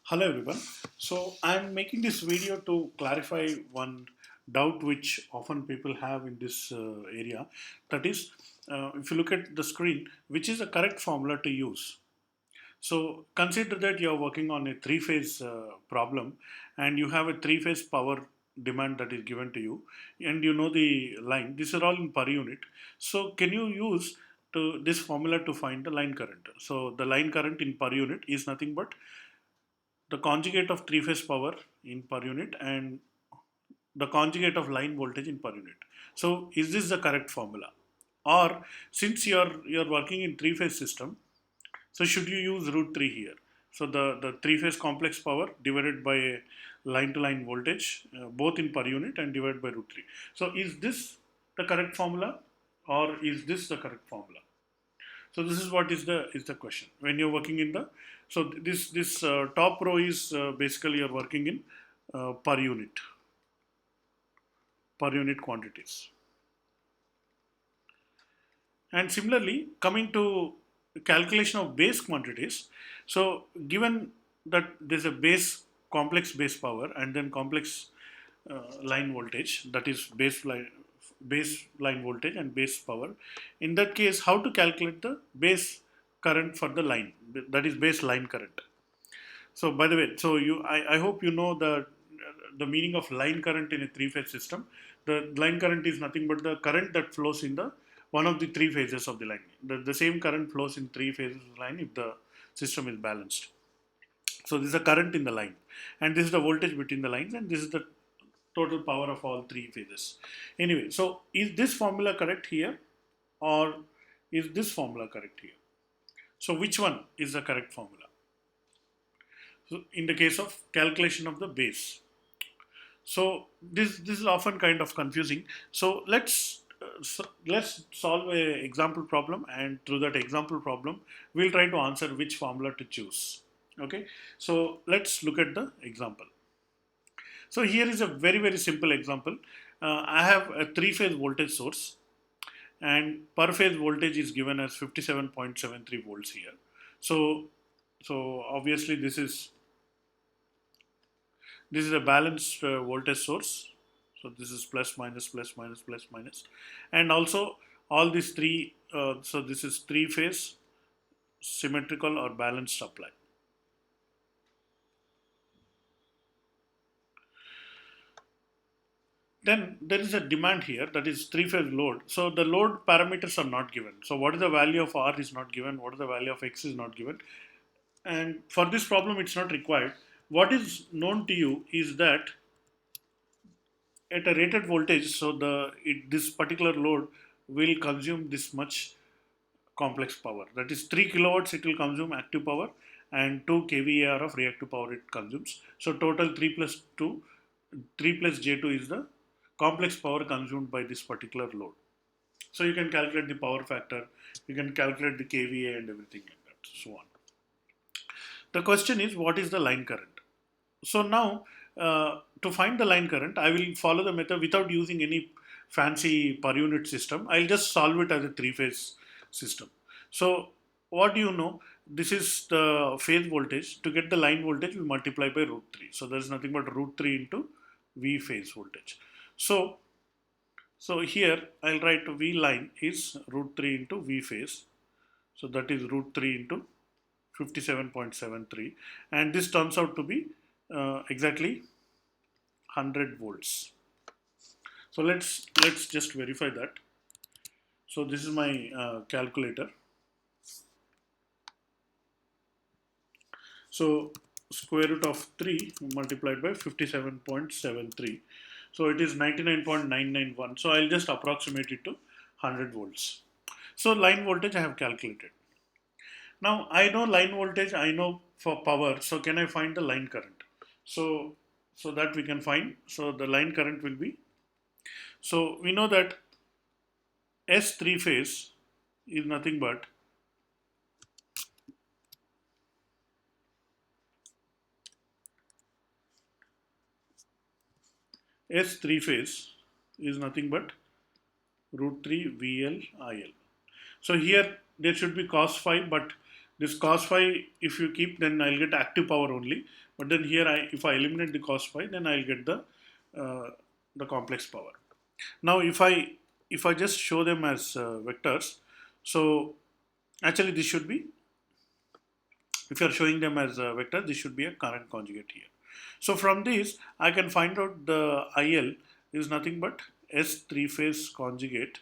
Hello everyone. So I'm making this video to clarify one doubt which often people have in this area. That is, if you look at the screen, which is the correct formula to use? So consider that you're working on a three-phase problem and you have a three-phase power demand that is given to you and you know the line. These are all in per unit. So can you use this formula to find the line current? So the line current in per unit is nothing but the conjugate of three phase power in per unit and the conjugate of line voltage in per unit. So is this the correct formula? Or since you're working in three phase system, so should you use root 3 here? So the three phase complex power divided by line to line voltage both in per unit and divided by root 3. So is this the correct formula or is this the correct formula? So this is what is the question when you're working in the this top row is basically you're working in per unit quantities. And similarly, coming to calculation of base quantities, so given that there's a complex base power and then complex line voltage, that is base line voltage and base power. In that case, how to calculate the base current for the line, that is base line current. So by the way, so I hope you know the meaning of line current in a three-phase system. The line current is nothing but the current that flows in the one of the three phases of the line. The same current flows in three phases of the line if the system is balanced. So this is the current in the line, and this is the voltage between the lines, and this is the total power of all three phases. Anyway, so is this formula correct here, or is this formula correct here? So which one is the correct formula? So in the case of calculation of the base. So this is often kind of confusing. So let's solve a example problem, and through that example problem, we'll try to answer which formula to choose. Okay. So let's look at the example. So here is a very simple example. I have a three-phase voltage source, and per phase voltage is given as 57.73 volts here. So obviously this is a balanced voltage source. So this is plus minus plus minus plus minus, and also all these three. So this is three phase symmetrical or balanced supply. Then there is a demand here, that is three phase load. So the load parameters are not given. So what is the value of R is not given. What is the value of X is not given. And for this problem, it's not required. What is known to you is that at a rated voltage, so this particular load will consume this much complex power. That is 3 kilowatts it will consume active power and 2 kVAR of reactive power it consumes. So total 3 plus 2, 3 plus J2 is the complex power consumed by this particular load. So you can calculate the power factor, you can calculate the kVA and everything like that, so on. The question is, what is the line current? So now, to find the line current, I will follow the method without using any fancy per unit system. I'll just solve it as a three-phase system. So what do you know? This is the phase voltage. To get the line voltage, we multiply by root 3. So there is nothing but root 3 into V phase voltage. So, so here I'll write V line is root 3 into V phase. So that is root 3 into 57.73, and this turns out to be exactly 100 volts. So let's just verify that. So this is my calculator. So square root of 3 multiplied by 57.73. So it is 99.991. So I'll just approximate it to 100 volts. So line voltage I have calculated. Now I know line voltage, I know for power. So can I find the line current? So that we can find. So the line current will be. So we know that S three phase is nothing but S three phase is nothing but root 3 VL IL. So here there should be cos phi, but This cos phi, if you keep, then I'll get active power only. But then here, if I eliminate the cos phi, then I'll get uh, the complex power. Now, if I just show them as vectors, so actually this should be, if you are showing them as a vector, this should be a current conjugate here. So from this, I can find out the IL is nothing but S three phase conjugate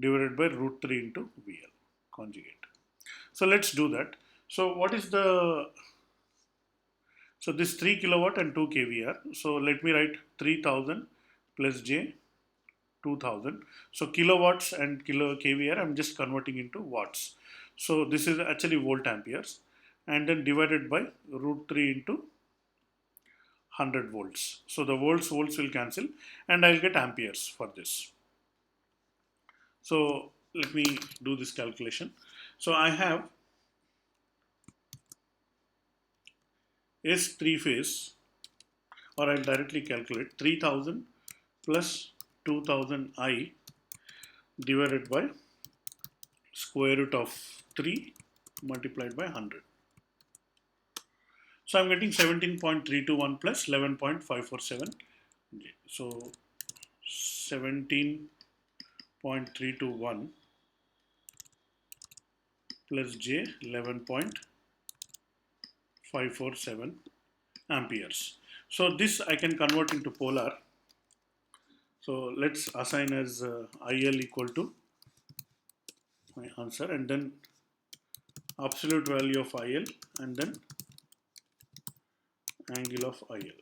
divided by root 3 into VL conjugate. So let's do that. So what is the, so this 3 kilowatt and 2 kVAr. So let me write 3000 plus J 2000. So kilowatts and kilo kVAr, I'm just converting into watts. So this is actually volt amperes, and then divided by root 3 into 100 volts. So the volts will cancel, and I'll get amperes for this. So let me do this calculation. So I have S three phase, or I'll directly calculate 3000 plus 2000 I divided by square root of 3 multiplied by 100. So I'm getting 17.321 plus 11.547. So 17.321 plus J 11.547 amperes. So this I can convert into polar. So let's assign as IL equal to my answer, and then absolute value of IL, and then angle of IL.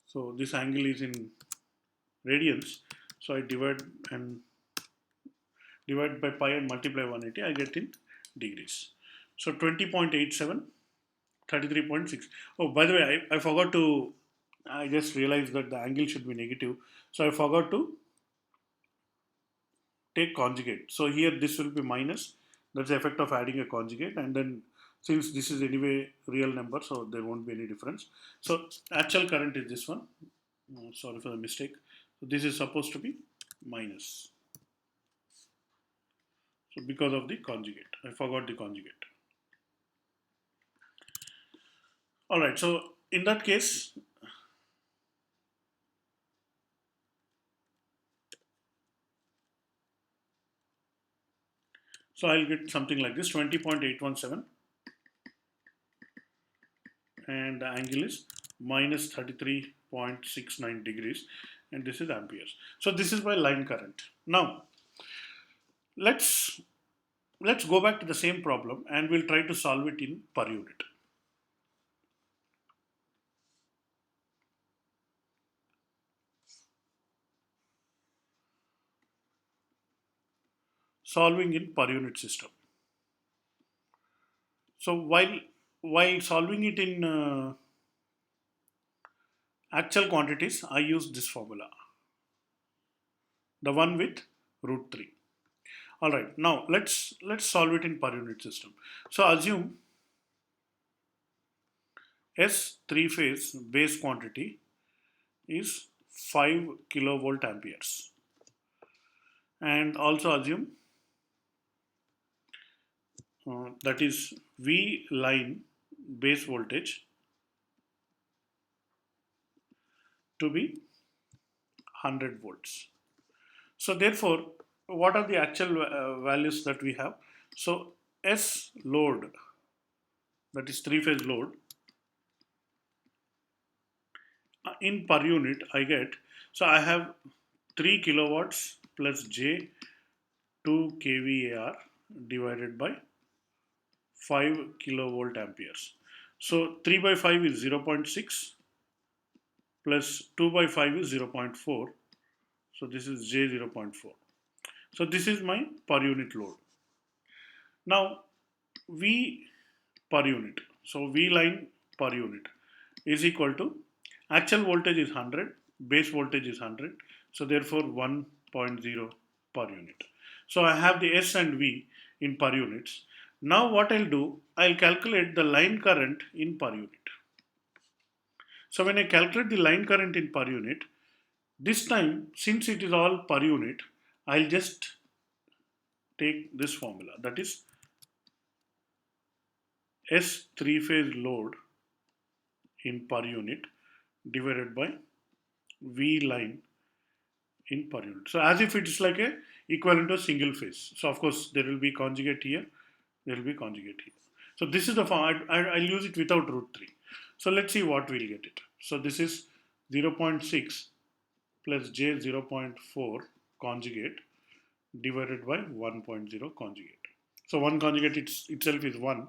So this angle is in radians. So I divide by pi and multiply 180. I get in degrees. So 20.87, 33.6. Oh, by the way, I forgot to, I just realized that the angle should be negative. So I forgot to take conjugate. So here this will be minus. That's the effect of adding a conjugate. And then since this is anyway real number, so there won't be any difference. So actual current is this one. Sorry for the mistake. So this is supposed to be minus. So because of the conjugate, I forgot the conjugate. All right. So in that case, so I'll get something like this, 20.817, and the angle is minus 33.69 degrees, and this is amperes. So this is my line current. Now let's go back to the same problem, and we'll try to solve it in per unit. Solving in per unit system. So while solving it in actual quantities, I use this formula, the one with root 3. All right, now let's solve it in per unit system. So assume S three phase base quantity is 5 kilovolt amperes, and also assume that is V line base voltage to be 100 volts. So therefore, what are the actual values that we have? So S load, that is three phase load, in per unit I get, so I have 3 kilowatts plus J 2 kVAr divided by 5 kilovolt amperes. So 3 by 5 is 0.6 plus 2 by 5 is 0.4. So this is J 0.4. So this is my per unit load. Now V per unit. So V line per unit is equal to, actual voltage is 100, base voltage is 100. So therefore 1.0 per unit. So I have the S and V in per units. Now what I'll do, I'll calculate the line current in per unit. So when I calculate the line current in per unit, this time since it is all per unit, I'll just take this formula, that is S three-phase load in per unit divided by V line in per unit. So as if it's like a equivalent to a single phase. So of course there will be conjugate here, there will be conjugate here. So this is the form. I'll use it without root 3. So let's see what we'll get it. So this is 0.6 plus j 0.4 conjugate divided by 1.0 conjugate. So 1 conjugate itself is 1,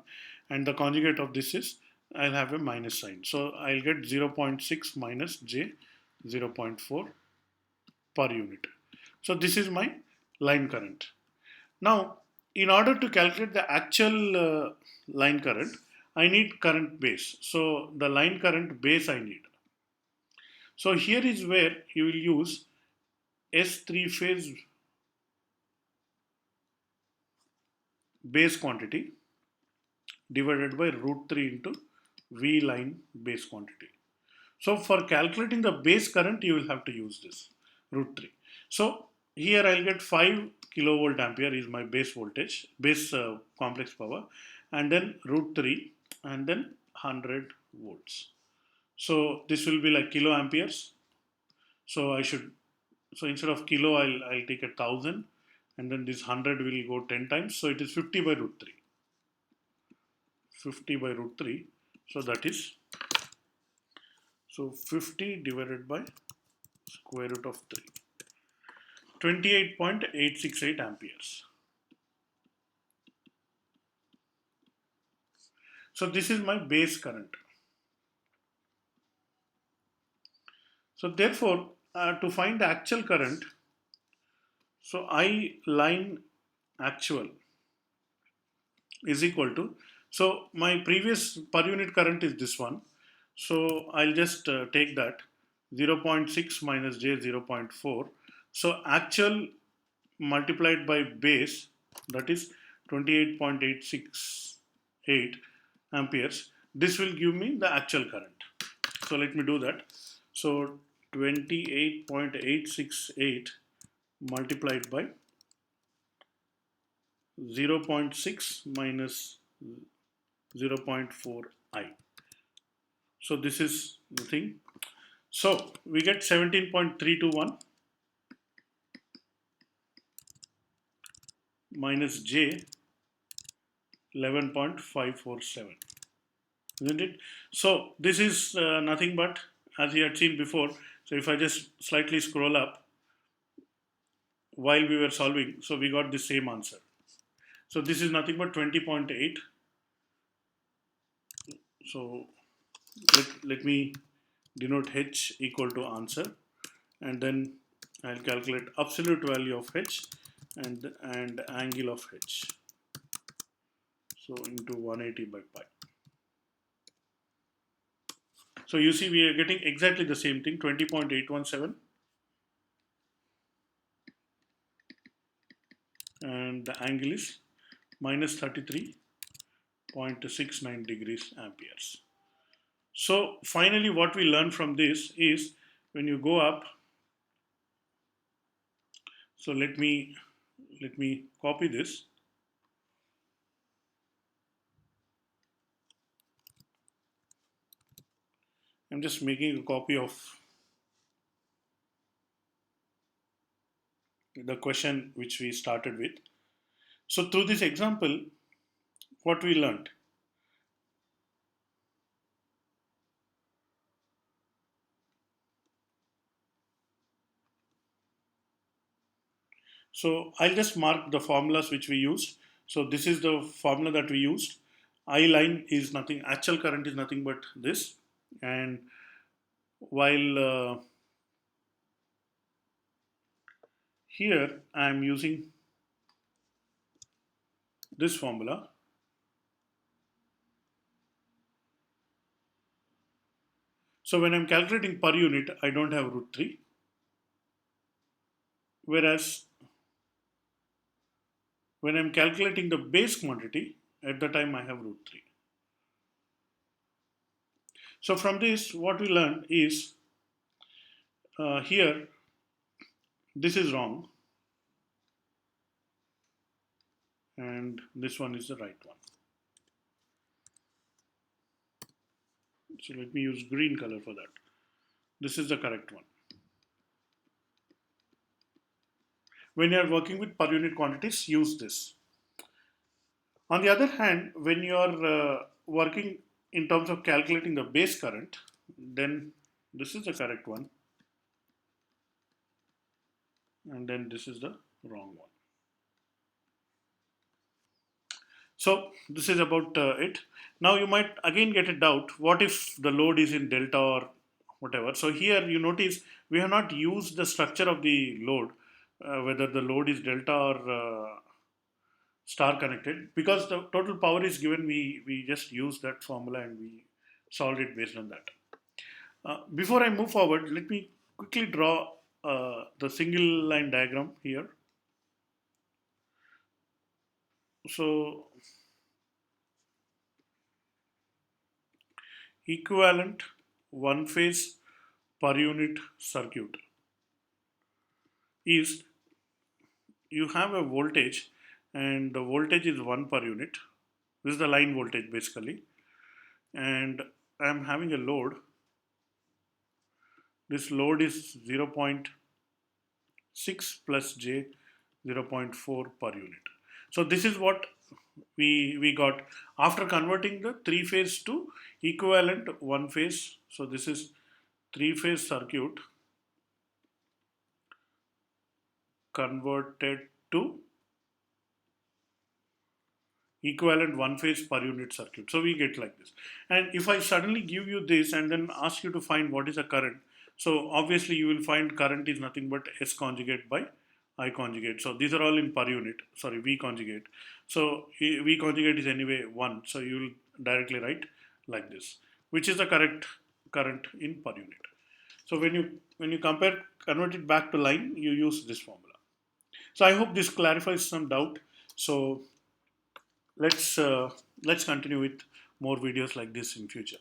and the conjugate of this is, I'll have a minus sign. So I'll get 0.6 minus j 0.4 per unit. So this is my line current. Now, in order to calculate the actual line current, I need current base. So the line current base I need. So here is where you will use S3 phase base quantity divided by root 3 into V line base quantity. So for calculating the base current, you will have to use this root 3. So here I'll get 5 kilovolt ampere is my base voltage, base complex power, and then root 3 and then 100 volts. So this will be like kilo amperes. So instead of kilo, I'll take 1,000, and then this 100 will go 10 times. So it is 50 by root 3. 50 by root 3. So that is, so 50 divided by square root of 3. 28.868 amperes. So this is my base current. So therefore, to find the actual current, so I line actual is equal to, so my previous per unit current is this one. So I'll just take that 0.6 minus j 0.4. So actual multiplied by base, that is 28.868 amperes. This will give me the actual current. So let me do that. So 28.868 multiplied by 0.6 minus 0.4i. So this is the thing. So we get 17.321 minus j 11.547, isn't it? So this is nothing but, as you had seen before. So if I just slightly scroll up while we were solving, so we got the same answer. So this is nothing but 20.8. So let me denote h equal to answer, and then I'll calculate absolute value of h and angle of h. So into 180 by pi. So you see we are getting exactly the same thing, 20.817, and the angle is minus 33.69 degrees amperes. So finally what we learn from this is, when you go up, so let me copy this. I'm just making a copy of the question which we started with. So through this example, what we learned. So I'll just mark the formulas which we used. So this is the formula that we used. I line is nothing, actual current is nothing but this. And while here I am using this formula. So when I'm calculating per unit, I don't have root 3. Whereas when I'm calculating the base quantity, at the time I have root 3. So from this, what we learned is, here, this is wrong. and this one is the right one. So let me use green color for that. This is the correct one. When you are working with per unit quantities, use this. On the other hand, when you are working in terms of calculating the base current, then this is the correct one, and then this is the wrong one. So this is about it. Now you might again get a doubt, what if the load is in delta or whatever? So here you notice we have not used the structure of the load, whether the load is delta or star connected, because the total power is given. We just use that formula and we solved it based on that. Before I move forward, let me quickly draw the single line diagram here. So equivalent one phase per unit circuit is, you have a voltage and the voltage is 1 per unit. This is the line voltage basically, and I am having a load. This load is 0.6 plus j 0.4 per unit. So this is what we got after converting the three phase to equivalent one phase. So this is three phase circuit converted to equivalent one phase per unit circuit. So we get like this. And if I suddenly give you this and then ask you to find what is a current, so obviously you will find current is nothing but S conjugate by I conjugate. So these are all in per unit, sorry, V conjugate. So V conjugate is anyway 1. So you will directly write like this, which is the correct current in per unit. So when you convert it back to line, you use this formula. So I hope this clarifies some doubt. So let's continue with more videos like this in future.